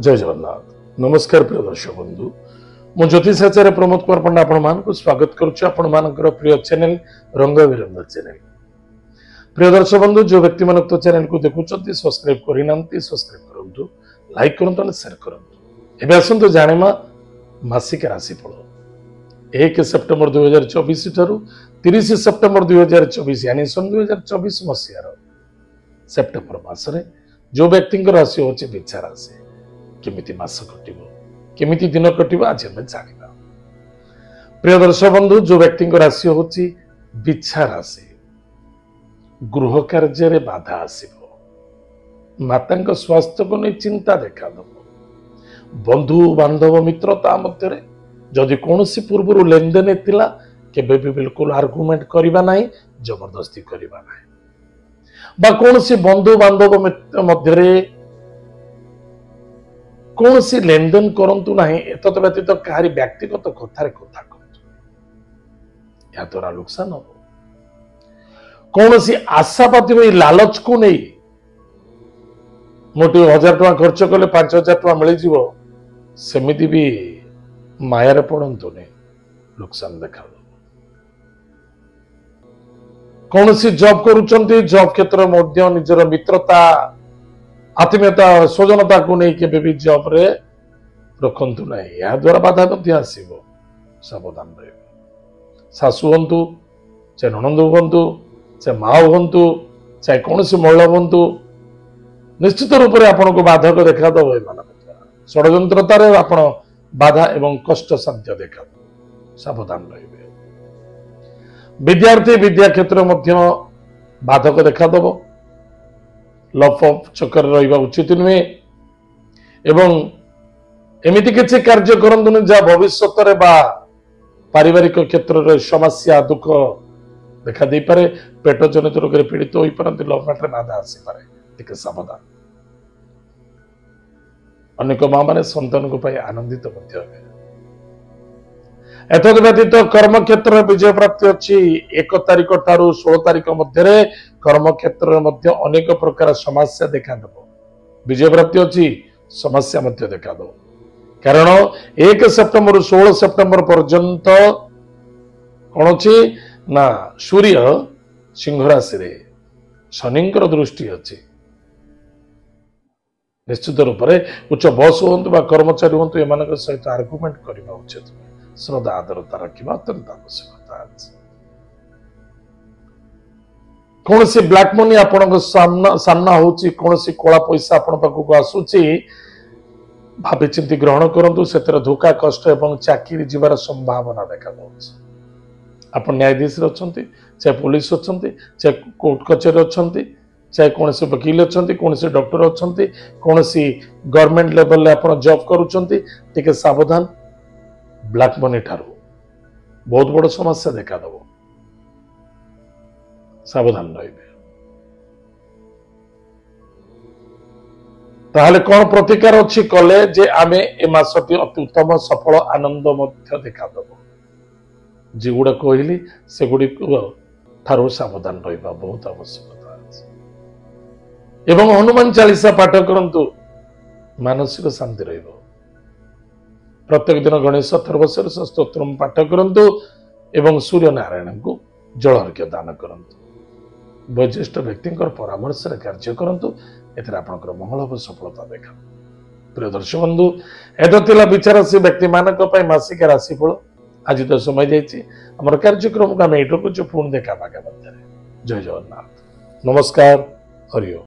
जय जगन्नाथ नमस्कार प्रिय दर्शक बंधु मु ज्योतिषाचार्य प्रमोद कुमार पंडा आपण स्वागत करुच्ची आपण प्रिय चैनल रंग विरंग चैनल। प्रिय दर्शक बंधु जो व्यक्ति मान तो चैनल को देखुं सब्सक्राइब करना सब्सक्राइब करूँ लाइक करूँ शेयर करूँ। एवं आसतु जाणीमा मासिक राशिफल 1 सेप्टेम्बर 2024 ठारू 30 सेप्टेम्बर 2024 यानी सन 2024 मसीहार सेप्टेम्बर मासरे जो व्यक्ति राशि होची बिच्छा राशि केमिति मास कटिबो केमिति दिन कटिबो आज हम जानिबा। प्रिय दर्शक बंधु जो व्यक्ति राशि होची बिच्छा राशि गृह कार्य रे बाधा आसीबो माता स्वास्थ्य को नहीं चिंता देखा दबो बंधु बांधव मित्रता मध्य जदि कौन पूर्व लेन देन थिला केबे भी बिल्कुल आर्गुमेंट करिबा नाही जबरदस्ती करिबा नाही बा कौन बंधु बांधव मध्य कौन लेन देन करंतु नाही एत व्यतीत कहारी व्यक्तिगत कथार कथा करंतु या द्वारा नुकसान हो कौन आशावादी भाई लालच को नहीं मोटे 1000 टका खर्च कले 5000 टका मिल जीवो सेमिति भी मायारे पड़ंतु नहीं नुकसान देखा कौन जॉब करुचंती जॉब क्षेत्र मध्य निजर मित्रता आत्मीयता स्वजनता को नहीं के भी जॉब रे रखंतु नहीं या द्वारा बाधा मध्य आसीबो सावधान रहे सासु हंतु चाहे ननंद हंतु चाहे माँ हंतु चाहे कौन महिला हंतु निश्चित रूप से आपन को बाधक देखा दब षड्यंत्रतार आप बाधा एवं कष्ट साध्य देखा सावधान रहे विद्यार्थी विद्या क्षेत्र मध्य बाधक देखा दब लफ चक्कर रहा उचित नुहे एवं एमिति किसी कार्य करंतु जहाँ भविष्य पारिवारिक क्षेत्र में समस्या दुख देखा दे पारे पेट जनित रोग पीड़ित हो पारती लव मैटर बाधा आसीपे सावधान अनेक माँ मैंने संतान को आनंदित एतद व्यतीत कर्म क्षेत्र विजय प्राप्ति अच्छी 1 तारिख ठारू 16 तारिख मध्य कर्म क्षेत्र में अनेक प्रकार समस्या देखा दब विजय प्राप्ति अच्छी समस्या मध्य देखा दब कारण 1 सेप्टेम्बर 16 सेप्टेम्बर पर्यंत कौन अच्छी ना सूर्य सिंह राशि रे शनि दृष्टि अच्छी निश्चित रूप से उच्च बस हूँ कर्मचारी हूँ एम सहित आर्गुमेंट करने उचित श्रद्धा आदरता रखा अत्यंत आवश्यकता कौन सी ब्लैक मनी आपण सामना होची कौन सी कला पैसा आपण पाखक आसूची भावी चिंती ग्रहण करूँ से धोखा कष्ट एवं चाकरी जीवार संभावना देखा आप न्यायाधीश अच्छा चाहे पुलिस अच्छा चाहे कोर्ट कचेरी अच्छा चाहे कौन से वकील अच्छा कौन से डॉक्टर अच्छा कौन सी गवर्नमेंट लेवल आप जॉब करुँच सावधान ब्लैक मनी ठारू बहुत बड़ समस्या देखा दब सावधान रहे ताहले कौन प्रतिकार अच्छी कले जे आमे ए मासटी अति उत्तम सफल आनंद मध्य देखा दब जेगुड़ा कहली से गुड़ी ठारू सावधान रहा बहुत आवश्यकता एवं हनुमान चालीसा पाठ करंतु मानसिक शांति रहिबो प्रत्येक दिन गणेश सर्वशीर्ष स्तोत्र पाठ करंतु एवं सूर्य नारायण को जल अर्घ्य दान करंतु वयोज्येष्ठ व्यक्ति परामर्श कार्य करंतु एथरे आपनकर मंगल सफलता देखा। प्रिय दर्शक बंधु एतला विचारसी व्यक्ति मानक मासिक राशिफल आज तो समय जाइए आम कार्यक्रम को आम एटू पुणी देखा जय जगन्नाथ नमस्कार हरि ओम।